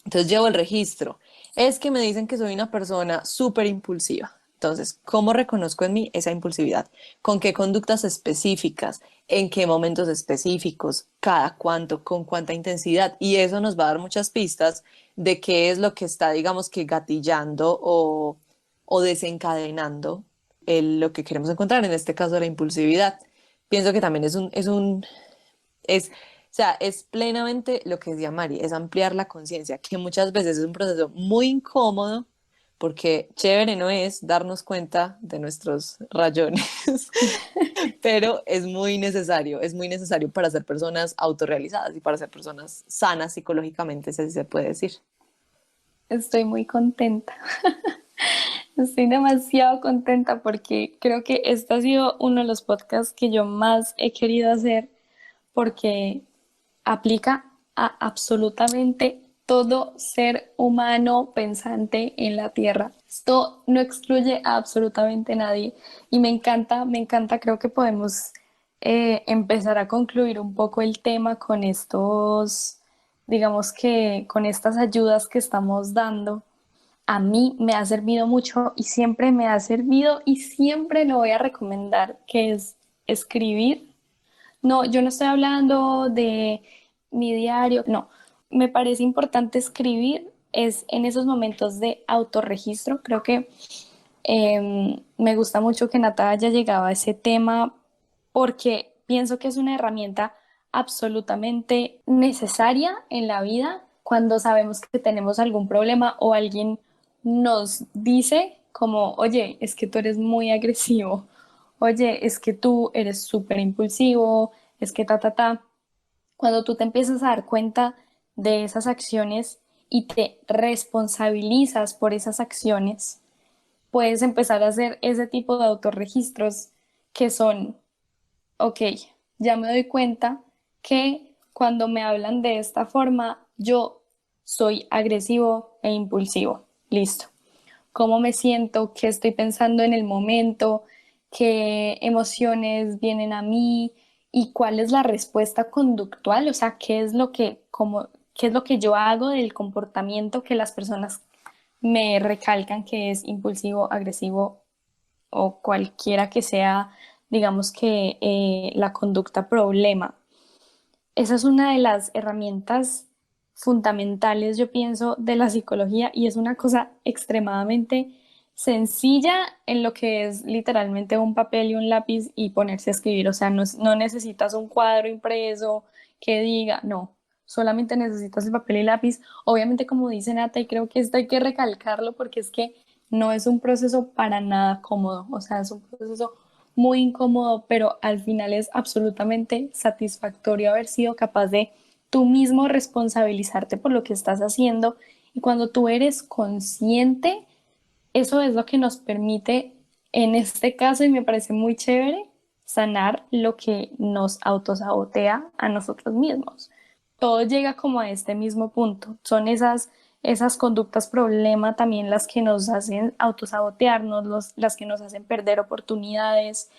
entonces llevo el registro. Es que me dicen que soy una persona súper impulsiva. Entonces, ¿cómo reconozco en mí esa impulsividad? ¿Con qué conductas específicas? ¿En qué momentos específicos? ¿Cada cuánto? ¿Con cuánta intensidad? Y eso nos va a dar muchas pistas de qué es lo que está, digamos que gatillando o desencadenando lo que queremos encontrar, en este caso la impulsividad. Pienso que también o sea, es plenamente lo que decía Mari, es ampliar la conciencia, que muchas veces es un proceso muy incómodo, porque chévere no es darnos cuenta de nuestros rayones, pero es muy necesario para ser personas autorrealizadas y para ser personas sanas psicológicamente, si así se puede decir. Estoy muy contenta. Estoy demasiado contenta porque creo que este ha sido uno de los podcasts que yo más he querido hacer porque aplica a absolutamente todo ser humano pensante en la Tierra. Esto no excluye a absolutamente nadie y me encanta, creo que podemos empezar a concluir un poco el tema con estos, digamos que con estas ayudas que estamos dando. A mí me ha servido mucho y siempre me ha servido y siempre lo voy a recomendar, que es escribir. No, yo no estoy hablando de mi diario, no. Me parece importante escribir, es en esos momentos de autorregistro. Creo que me gusta mucho que Nata haya llegado a ese tema porque pienso que es una herramienta absolutamente necesaria en la vida cuando sabemos que tenemos algún problema o alguien nos dice como, oye, es que tú eres muy agresivo oye, es que tú eres súper impulsivo, es que ta. Cuando tú te empiezas a dar cuenta de esas acciones y te responsabilizas por esas acciones, puedes empezar a hacer ese tipo de autorregistros que son, ok, ya me doy cuenta que cuando me hablan de esta forma, yo soy agresivo e impulsivo. Listo. ¿Cómo me siento? ¿Qué estoy pensando en el momento? ¿Qué emociones vienen a mí? ¿Y cuál es la respuesta conductual? O sea, qué es lo que yo hago del comportamiento que las personas me recalcan que es impulsivo, agresivo o cualquiera que sea, digamos que la conducta problema. Esa es una de las herramientas fundamentales, yo pienso, de la psicología y es una cosa extremadamente sencilla en lo que es literalmente un papel y un lápiz y ponerse a escribir. O sea, no necesitas un cuadro impreso que diga, no, solamente necesitas el papel y lápiz. Obviamente, como dice Nata, y creo que esto hay que recalcarlo porque es que no es un proceso para nada cómodo. O sea, es un proceso muy incómodo, pero al final es absolutamente satisfactorio haber sido capaz de tú mismo responsabilizarte por lo que estás haciendo y cuando tú eres consciente, eso es lo que nos permite, en este caso, y me parece muy chévere, sanar lo que nos autosabotea a nosotros mismos. Todo llega como a este mismo punto. Son esas conductas problema también las que nos hacen autosabotearnos, las que nos hacen perder oportunidades,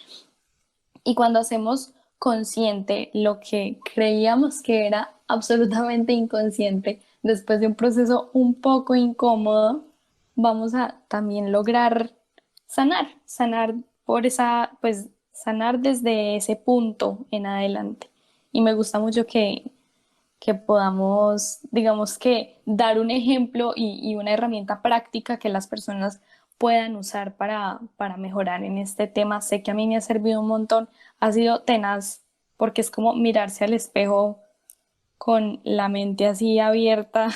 y cuando hacemos consciente lo que creíamos que era absolutamente inconsciente, después de un proceso un poco incómodo, vamos a también lograr sanar por pues sanar desde ese punto en adelante. Y me gusta mucho que podamos, digamos que, dar un ejemplo y una herramienta práctica que las personas puedan usar para mejorar en este tema. Sé que a mí me ha servido un montón, ha sido tenaz, porque es como mirarse al espejo con la mente así abierta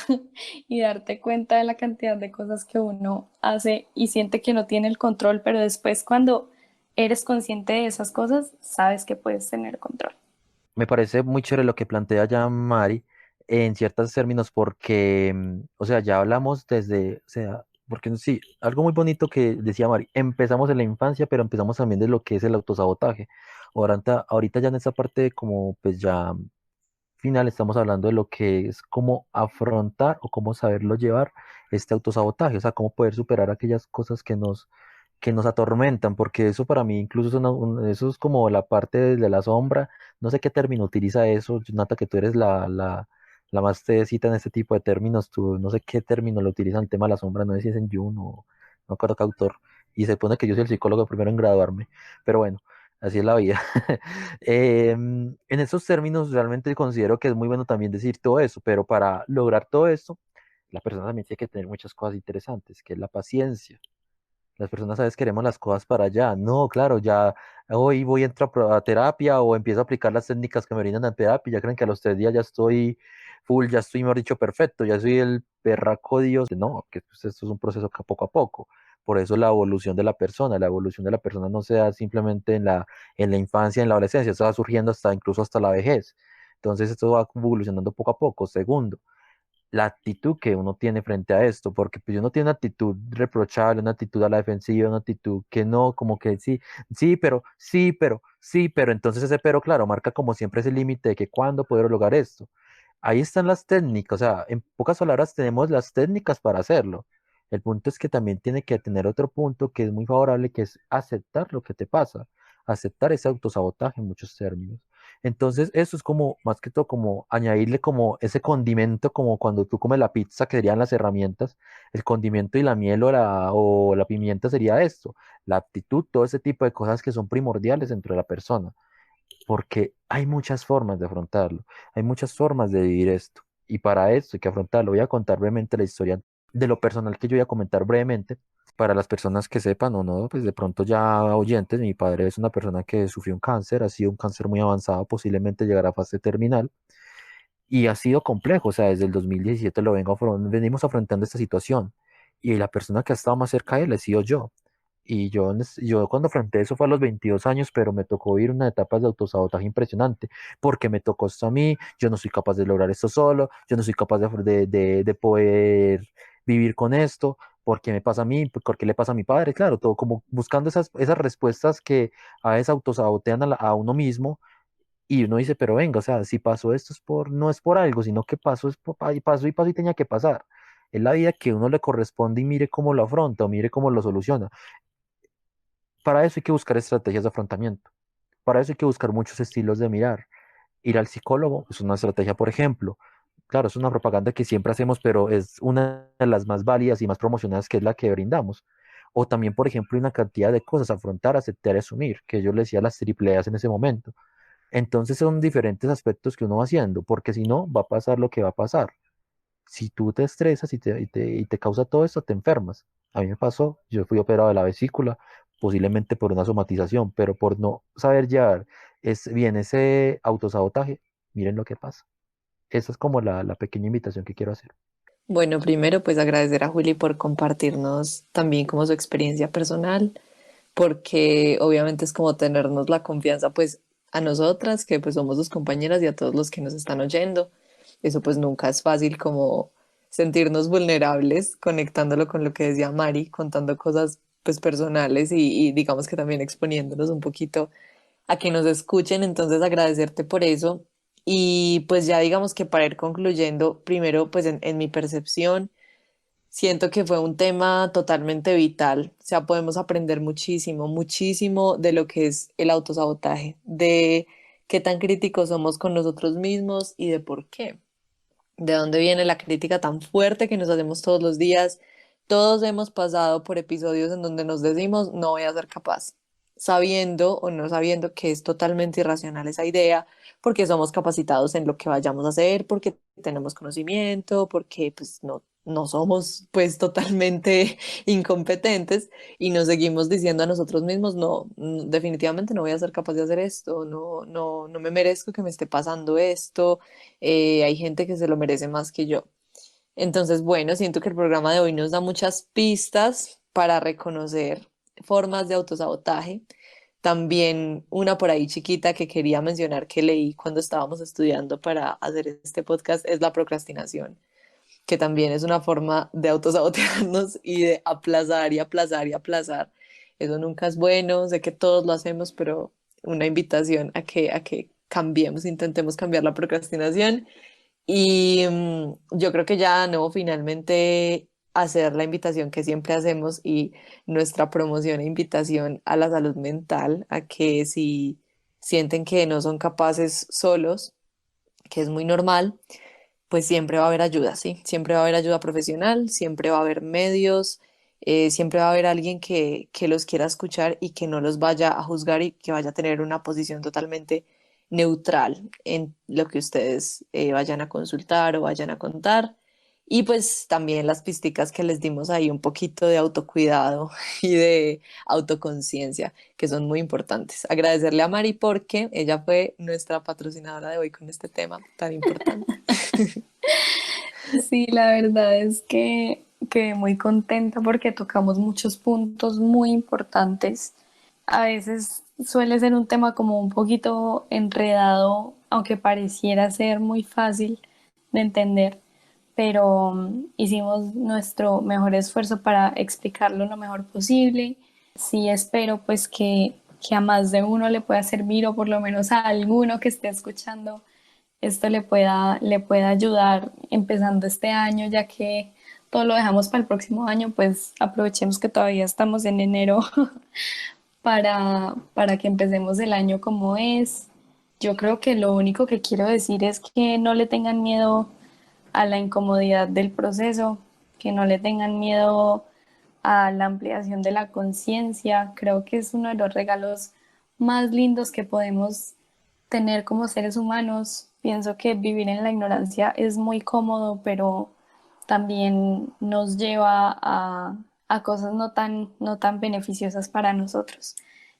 y darte cuenta de la cantidad de cosas que uno hace y siente que no tiene el control, pero después cuando eres consciente de esas cosas, sabes que puedes tener control. Me parece muy chévere lo que plantea ya Mari en ciertos términos porque, o sea, ya hablamos desde, o sea, porque sí, algo muy bonito que decía Mari, empezamos en la infancia, pero empezamos también de lo que es el autosabotaje. Ahorita ya en esa parte como pues ya final estamos hablando de lo que es cómo afrontar o cómo saberlo llevar este autosabotaje, o sea, cómo poder superar aquellas cosas que nos atormentan, porque eso para mí incluso eso es como la parte de la sombra, no sé qué término utiliza eso, Nata, que tú eres la más tecita en este tipo de términos, tú no sé qué término lo utilizan el tema de la sombra, no sé si es en Jung o no acuerdo qué autor, y se supone que yo soy el psicólogo primero en graduarme, pero bueno, así es la vida. En esos términos realmente considero que es muy bueno también decir todo eso, pero para lograr todo esto, la persona también tiene que tener muchas cosas interesantes, que es la paciencia. Las personas a veces queremos las cosas para allá. No, claro, ya hoy voy a entrar a terapia o empiezo a aplicar las técnicas que me brindan en terapia. Ya creen que a los 3 días ya estoy full, ya estoy, mejor dicho, perfecto, ya soy el perraco Dios. No, que pues, esto es un proceso que poco a poco. Por eso la evolución de la persona no se da simplemente en la infancia, en la adolescencia, esto va surgiendo hasta incluso hasta la vejez. Entonces esto va evolucionando poco a poco. Segundo, la actitud que uno tiene frente a esto, porque pues uno tiene una actitud reprochable, una actitud a la defensiva, una actitud que no, como que sí, sí, pero, entonces ese pero, claro, marca como siempre ese límite de que cuándo poder lograr esto. Ahí están las técnicas, o sea, en pocas palabras tenemos las técnicas para hacerlo. El punto es que también tiene que tener otro punto que es muy favorable, que es aceptar lo que te pasa, aceptar ese autosabotaje en muchos términos. Entonces, eso es como, más que todo, como añadirle como ese condimento, como cuando tú comes la pizza, que serían las herramientas, el condimento y la miel o la pimienta sería esto, la actitud, todo ese tipo de cosas que son primordiales dentro de la persona, porque hay muchas formas de afrontarlo, hay muchas formas de vivir esto, y para esto hay que afrontarlo. Voy a contar brevemente la historia de lo personal que yo voy a comentar brevemente. Para las personas que sepan o no, pues de pronto ya oyentes, mi padre es una persona que sufrió un cáncer, ha sido un cáncer muy avanzado, posiblemente llegará a fase terminal, y ha sido complejo, o sea, desde el 2017 venimos afrontando esta situación, y la persona que ha estado más cerca de él he sido yo. Y yo cuando afronté eso fue a los 22 años, pero me tocó vivir una etapa de autosabotaje impresionante, porque me tocó esto a mí, yo no soy capaz de lograr esto solo, yo no soy capaz de poder vivir con esto, ¿por qué me pasa a mí? ¿Por qué le pasa a mi padre? Claro, todo como buscando esas respuestas que a veces autosabotean a uno mismo, y uno dice, pero venga, o sea, si pasó esto no es por algo, sino que pasó, pasó y pasó y tenía que pasar. Es la vida que uno le corresponde y mire cómo lo afronta o mire cómo lo soluciona. Para eso hay que buscar estrategias de afrontamiento. Para eso hay que buscar muchos estilos de mirar. Ir al psicólogo es una estrategia, por ejemplo. Claro, es una propaganda que siempre hacemos, pero es una de las más válidas y más promocionadas, que es la que brindamos. O también, por ejemplo, una cantidad de cosas: afrontar, aceptar y asumir, que yo le decía las triple A's en ese momento. Entonces son diferentes aspectos que uno va haciendo, porque si no, va a pasar lo que va a pasar. Si tú te estresas y te causa todo esto, te enfermas. A mí me pasó, yo fui operado de la vesícula, posiblemente por una somatización, pero por no saber llevar bien ese autosabotaje, miren lo que pasa. Esa es como la pequeña invitación que quiero hacer. Bueno, primero pues agradecer a Juli por compartirnos también como su experiencia personal, porque obviamente es como tenernos la confianza pues a nosotras, que pues somos sus compañeras, y a todos los que nos están oyendo. Eso pues nunca es fácil, como sentirnos vulnerables, conectándolo con lo que decía Mari, contando cosas pues personales y digamos que también exponiéndonos un poquito a que nos escuchen. Entonces agradecerte por eso. Y pues ya digamos que para ir concluyendo, primero pues en mi percepción, siento que fue un tema totalmente vital. O sea, podemos aprender muchísimo, muchísimo de lo que es el autosabotaje, de qué tan críticos somos con nosotros mismos y de por qué. De dónde viene la crítica tan fuerte que nos hacemos todos los días. Todos hemos pasado por episodios en donde nos decimos, no voy a ser capaz, sabiendo o no sabiendo que es totalmente irracional esa idea, porque somos capacitados en lo que vayamos a hacer, porque tenemos conocimiento, porque pues no somos pues totalmente incompetentes, y nos seguimos diciendo a nosotros mismos, no, definitivamente no voy a ser capaz de hacer esto, no me merezco que me esté pasando esto, hay gente que se lo merece más que yo. Entonces, bueno, siento que el programa de hoy nos da muchas pistas para reconocer formas de autosabotaje. También una por ahí chiquita que quería mencionar, que leí cuando estábamos estudiando para hacer este podcast, es la procrastinación, que también es una forma de autosabotearnos y de aplazar y aplazar y aplazar. Eso nunca es bueno, sé que todos lo hacemos, pero una invitación a que cambiemos, intentemos cambiar la procrastinación. Y yo creo que ya no, finalmente hacer la invitación que siempre hacemos, y nuestra promoción e invitación a la salud mental, a que si sienten que no son capaces solos, que es muy normal, pues siempre va a haber ayuda, ¿sí? Siempre va a haber ayuda profesional, siempre va a haber medios, siempre va a haber alguien que los quiera escuchar y que no los vaya a juzgar, y que vaya a tener una posición totalmente neutral en lo que ustedes vayan a consultar o vayan a contar. Y pues también las pisticas que les dimos ahí, un poquito de autocuidado y de autoconciencia, que son muy importantes. Agradecerle a Mari porque ella fue nuestra patrocinadora de hoy con este tema tan importante. Sí, la verdad es que quedé muy contenta porque tocamos muchos puntos muy importantes. A veces suele ser un tema como un poquito enredado, aunque pareciera ser muy fácil de entender, pero hicimos nuestro mejor esfuerzo para explicarlo lo mejor posible. Sí, espero pues que a más de uno le pueda servir, o por lo menos a alguno que esté escuchando esto le pueda ayudar empezando este año, ya que todo lo dejamos para el próximo año. Pues aprovechemos que todavía estamos en enero para que empecemos el año como es. Yo creo que lo único que quiero decir es que no le tengan miedo a la incomodidad del proceso, que no le tengan miedo a la ampliación de la conciencia. Creo que es uno de los regalos más lindos que podemos tener como seres humanos. Pienso que vivir en la ignorancia es muy cómodo, pero también nos lleva a cosas no tan beneficiosas para nosotros.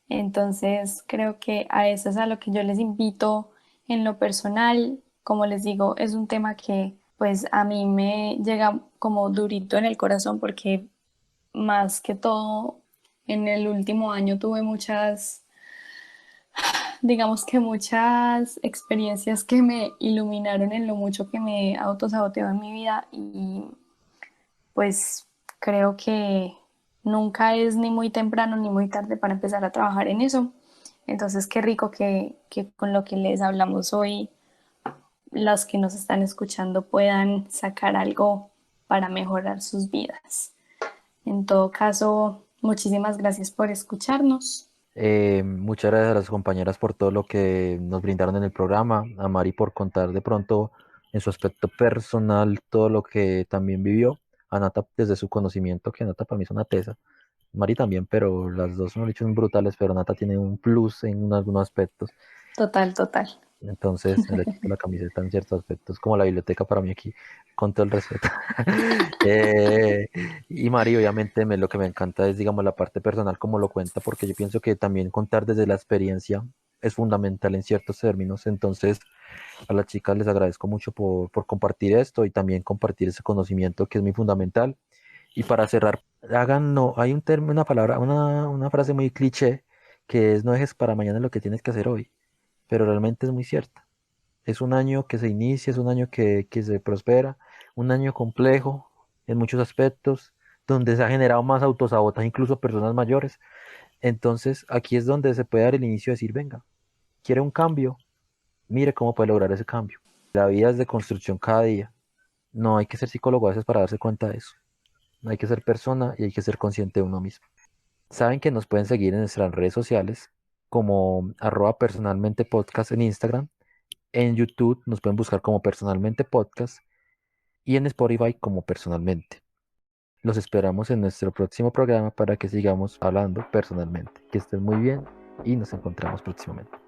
Entonces, creo que a eso es a lo que yo les invito en lo personal. Como les digo, es un tema que pues a mí me llega como durito en el corazón, porque más que todo En el último año tuve digamos que muchas experiencias que me iluminaron en lo mucho que me he autosaboteado en mi vida y pues creo que nunca es ni muy temprano ni muy tarde para empezar a trabajar en eso. Entonces, qué rico que con lo que les hablamos hoy, los que nos están escuchando puedan sacar algo para mejorar sus vidas. En todo caso, muchísimas gracias por escucharnos. Muchas gracias a las compañeras por todo lo que nos brindaron en el programa, a Mari por contar de pronto en su aspecto personal todo lo que también vivió, a Nata desde su conocimiento, que Nata para mí es una tesa, Mari también, pero las dos son hechos brutales, pero Nata tiene un plus en algunos aspectos. Total, total. Entonces le quito la camiseta en ciertos aspectos, como la biblioteca para mí aquí, con todo el respeto. Eh, y Mari, obviamente, lo que me encanta es, digamos, la parte personal, como lo cuenta, porque yo pienso que también contar desde la experiencia es fundamental en ciertos términos. Entonces, a las chicas les agradezco mucho por compartir esto y también compartir ese conocimiento que es muy fundamental. Y para cerrar, hagan, no, hay un término, una palabra, una frase muy cliché que es no dejes para mañana lo que tienes que hacer hoy, pero realmente es muy cierta. Es un año que se inicia, es un año que se prospera, un año complejo en muchos aspectos, donde se ha generado más autosabotaje, incluso a personas mayores. Entonces, aquí es donde se puede dar el inicio de decir, venga, quiere un cambio, mire cómo puede lograr ese cambio. La vida es de construcción cada día. No hay que ser psicólogo a veces para darse cuenta de eso. No hay que ser persona y hay que ser consciente de uno mismo. Saben que nos pueden seguir en nuestras redes sociales como @personalmente podcast en Instagram. En YouTube nos pueden buscar como Personalmente Podcast y en Spotify como Personalmente. Los esperamos en nuestro próximo programa para que sigamos hablando personalmente. Que estén muy bien y nos encontramos próximamente.